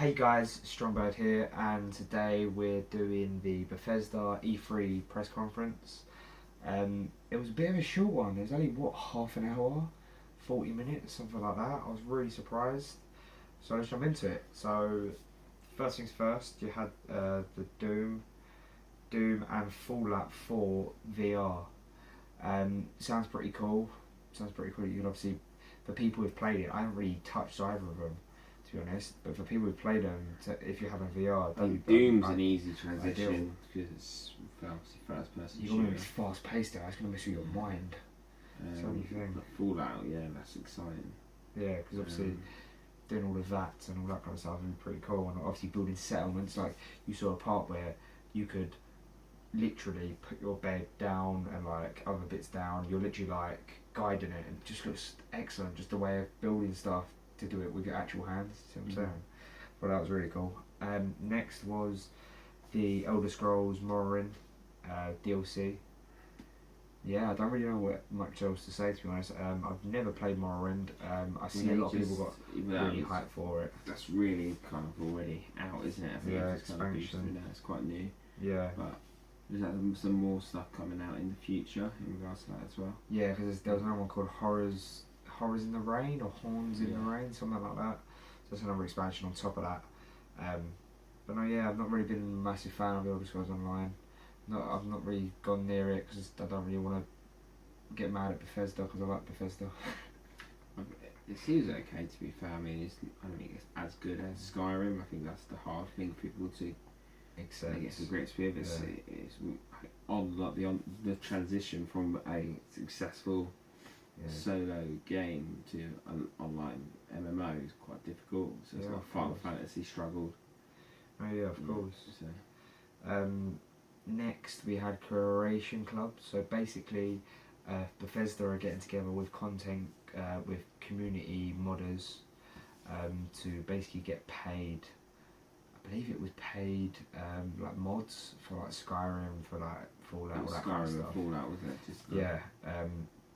Hey guys, Strongbird here, and today we're doing the Bethesda E3 press conference. It was a bit of a short one. It was only half an hour, 40 minutes, something like that. I was really surprised. So let's jump into it. So first things first, you had the Doom and Fallout 4 VR. Sounds pretty cool. You can obviously, for people who've played it, I haven't really touched either of them, to be honest. But for people who play them, if you have a VR, Doom's an easy transition because it's first person. You're going to be fast paced there. It's going to mess with your mind. So what do you think? Fallout, yeah, that's exciting. Yeah, because obviously doing all of that and all that kind of stuff would be pretty cool. And obviously building settlements, like you saw a part where you could literally put your bed down and like other bits down. You're literally like guiding it, and it just looks excellent. Just the way of building stuff to do it with your actual hands. See what I'm saying? Well, that was really cool. Next was the Elder Scrolls Morrowind DLC. Yeah, I don't really know what much else to say, to be honest. I've never played Morrowind. I see a lot of people got really hyped for it. That's really kind of already out, isn't it? I think it's expansion. Kind of it's quite new. Yeah. But there's some more stuff coming out in the future in regards to that as well. Yeah, because there was another one called Horrors in the Rain, or Horns in the Rain, something like that. So that's another expansion on top of that. But no, yeah, I've not really been a massive fan of Elder Scrolls Online. I've not really gone near it because I don't really want to get mad at Bethesda, because I like Bethesda. It seems okay, to be fair. I mean, I don't think it's as good as Skyrim. I think that's the hard thing for people to get to grips with. It's on like the transition from a successful solo game to an online MMO is quite difficult. So it's like Final Fantasy struggled. Oh yeah, of course. So. Next we had Curation Club. So basically Bethesda are getting together with with community modders to basically get paid. I believe it was paid like mods for like Skyrim, for like Fallout, all that kind of stuff. Fallout, wasn't it? Yeah.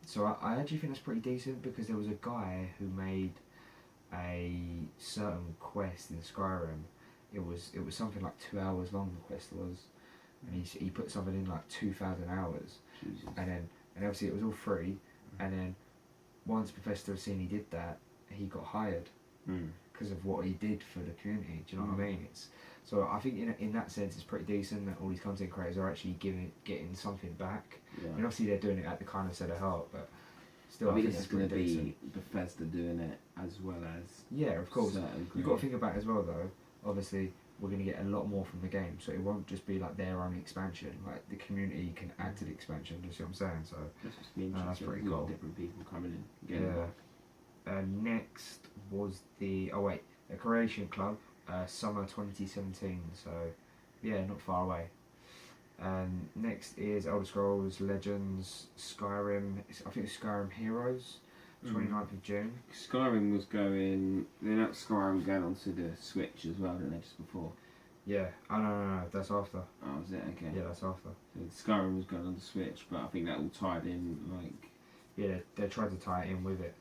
So I actually think that's pretty decent, because there was a guy who made a certain quest in Skyrim. It was something like 2 hours long, the quest was. And he put something in like 2,000 hours. Jesus. And obviously it was all free, and then once Bethesda had seen he did that, he got hired because of what he did for the community. Do you know what I mean? So I think in that sense it's pretty decent that all these content creators are actually getting something back. Yeah. And obviously they're doing it at the kindness of their heart, but still I think this is going to be decent. Bethesda doing it as well as of course. You've got to think about it as well though. Obviously we're going to get a lot more from the game, so it won't just be like their own expansion. Like the community can add to the expansion. Do you see what I'm saying? So that's pretty cool. Different people coming in. Next was the Creation Club, summer 2017. So yeah, not far away. Next is Elder Scrolls Legends Skyrim. I think it's Skyrim Heroes. 29th of June. Skyrim was going. Skyrim going onto the Switch as well, didn't they, just before? Yeah. Oh no, that's after. Oh, is it? Okay. Yeah, that's after. So Skyrim was going on the Switch, but I think that all tied in like. Yeah, they tried to tie it in with it.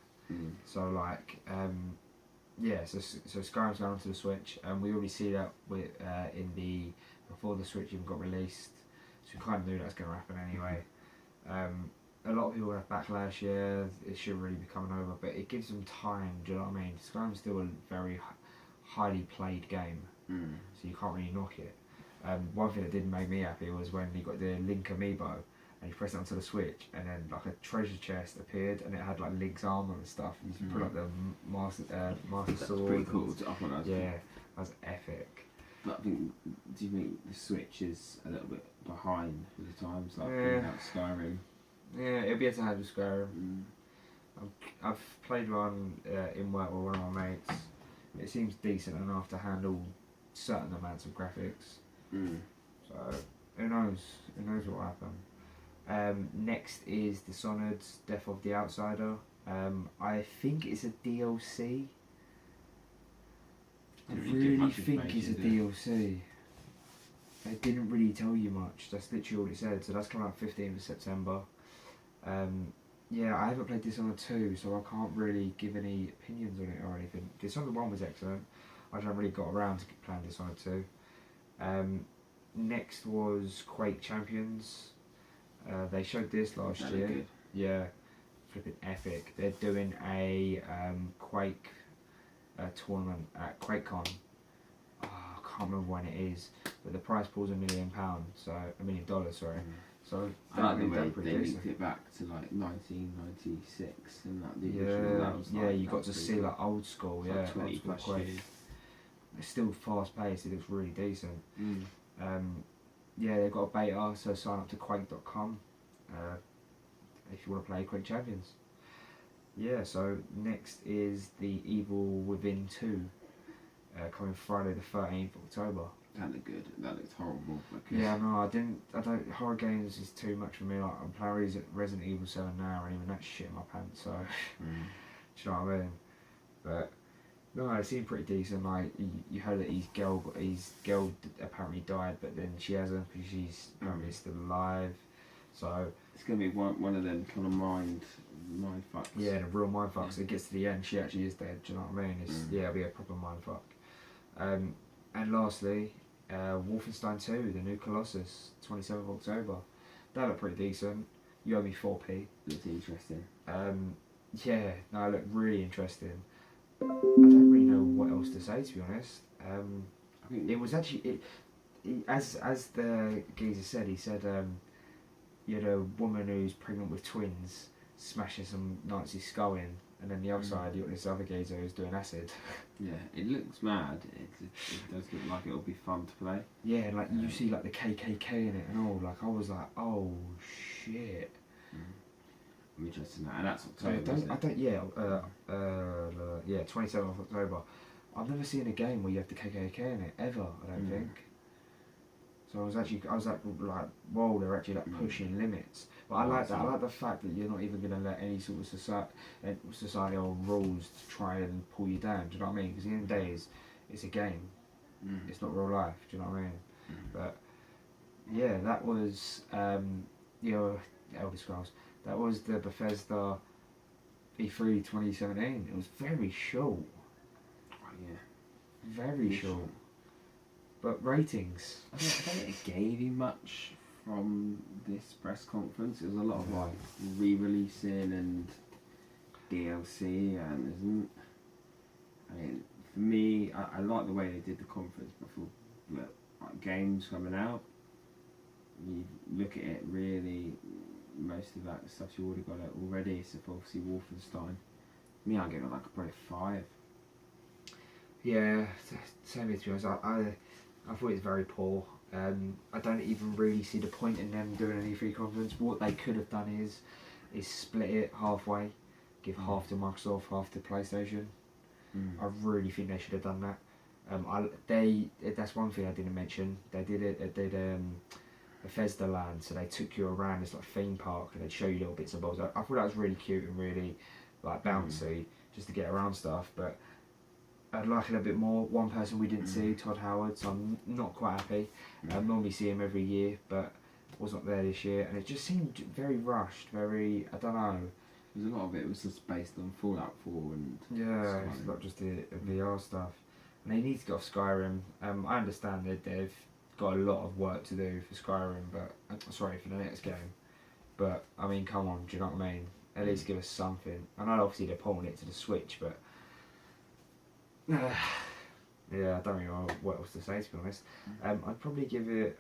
So like, so Skyrim's going onto the Switch, and we already see that with before the Switch even got released. So we kind of knew that was going to happen anyway. A lot of people have backlash, it should really be coming over, but it gives them time, do you know what I mean? Skyrim's still a very highly played game, so you can't really knock it. One thing that did make me happy was when you got the Link amiibo, and you press it onto the Switch, and then like a treasure chest appeared, and it had like Link's armor and stuff. You can put up the master sword. Pretty cool. Yeah, that's epic. But I think, do you think the Switch is a little bit behind with the times, like without Skyrim? Yeah, it'll be able to handle Skyrim. I've played one in work with one of my mates. It seems decent enough to handle certain amounts of graphics. So who knows? Who knows what will happen? Next is Dishonored's Death of the Outsider. I think it's a DLC. I really think it's a DLC. They didn't really tell you much. That's literally all it said. So that's coming out 15th of September. Yeah, I haven't played Dishonored 2, so I can't really give any opinions on it or anything. Dishonored 1 was excellent. I haven't really got around to playing Dishonored 2. Next was Quake Champions. They showed this last year. Good. Yeah, flipping epic. They're doing a Quake tournament at QuakeCon. Oh, I can't remember when it is, but the prize pool's £1 million, so $1 million, sorry. So I like the way they linked it back to like 1996 and that the original. That was you got to see like old school, like 20 plus years. It's still fast paced. It looks really decent. Yeah, they've got a beta, so sign up to Quake.com if you want to play Quake Champions. Yeah, so next is the Evil Within 2, coming Friday the 13th of October. That looked good. That looked horrible. Yeah, no, I don't. Horror games is too much for me. Like, I'm playing Resident Evil 7 now, and even that shit in my pants. So, do you know what I mean? But no, it seemed pretty decent. Like, you heard that his girl apparently died, but then she hasn't, because she's apparently still alive. So it's gonna be one of them kind of mind fucks. Yeah, a real mind fuck. So it gets to the end, she actually is dead. Do you know what I mean? Yeah, it'll be a proper mind fuck. And lastly, Wolfenstein 2, the new Colossus, 27th of October. That looked pretty decent. You owe me 4p. Looked interesting. Yeah, no, it looked really interesting. I don't really know what else to say, to be honest. I think it was actually, as the geezer said, he said, you had a woman who's pregnant with twins smashing some Nazi skull in, and then the other side you got this other geezer who's doing acid. Yeah, it looks mad. It does look like it'll be fun to play. Yeah, and like you see like the KKK in it and all. Like I was like, oh shit. I'm interested in that, and that's October. Yeah, 27th of October. I've never seen a game where you have the KKK in it ever. I don't think. So I was like, whoa, they're actually like pushing limits. But I like that. I like the fact that you're not even going to let any sort of societal rules to try and pull you down. Do you know what I mean? Because at the end of the day, it's a game. It's not real life. Do you know what I mean? But yeah, that was Elder Scrolls. That was the Bethesda E3 2017. It was very short. Oh, yeah. Very short. But ratings. I don't think it gave you much from this press conference. It was a lot of like re-releasing and DLC, and isn't. I mean, for me, I like the way they did the conference before. Like games coming out, you look at it, really, most of that stuff you already got it already. So obviously Wolfenstein. Me, I give it like probably a 5. Yeah, same with you. I thought it was very poor. I don't even really see the point in them doing an E3 conference. What they could have done is split it halfway, give half to Microsoft, half to PlayStation. I really think they should have done that. That's one thing I didn't mention. They did Bethesda Land, so they took you around this like theme park and they'd show you little bits and bobs. I thought that was really cute and really like bouncy, just to get around stuff. But I'd like it a bit more. One person we didn't see, Todd Howard, so I'm not quite happy. I normally see him every year, but wasn't there this year, and it just seemed very rushed, very, I don't know. There's a lot of it was just based on Fallout 4 and... Yeah, it's not just the VR stuff. And they need to get off Skyrim. I understand that they've got a lot of work to do for Skyrim, but, sorry, for the next game. But, I mean, come on, do you know what I mean? At least give us something. I know obviously they're pulling it to the Switch, but... yeah, I don't really know what else to say, to be honest. I'd probably give it...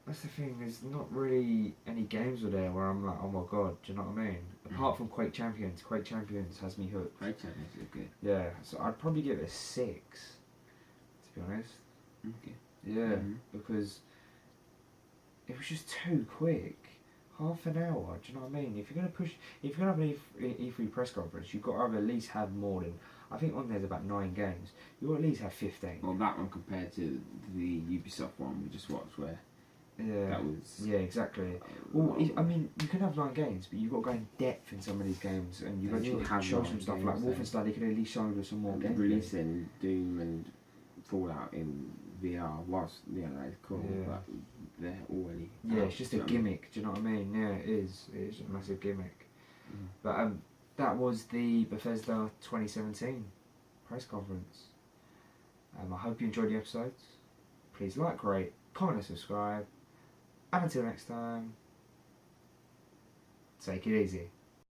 that's the thing, there's not really any games were there where I'm like, oh my god, do you know what I mean? Apart from Quake Champions. Quake Champions has me hooked. Quake Champions is good. Yeah, so I'd probably give it a 6, to be honest. Okay. Yeah, because it was just too quick. Half an hour, do you know what I mean? If you're gonna have an E3 press conference, you've got to at least have more than, I think on there's about 9 games. You got to at least have 15. Well, that one compared to the Ubisoft one we just watched, where that was... Yeah, exactly. Well, I mean, you can have 9 games, but you've got to go in depth in some of these games, and you've got to show some stuff like Wolfenstein. They could at least show us some more games. Releasing Doom and Fallout in VR was, that is cool, but they're already... Yeah, it's just a gimmick, do you know what I mean? Yeah, it is. It's a massive gimmick. But that was the Bethesda 2017 press conference. I hope you enjoyed the episodes. Please like, rate, comment and subscribe. And until next time, take it easy.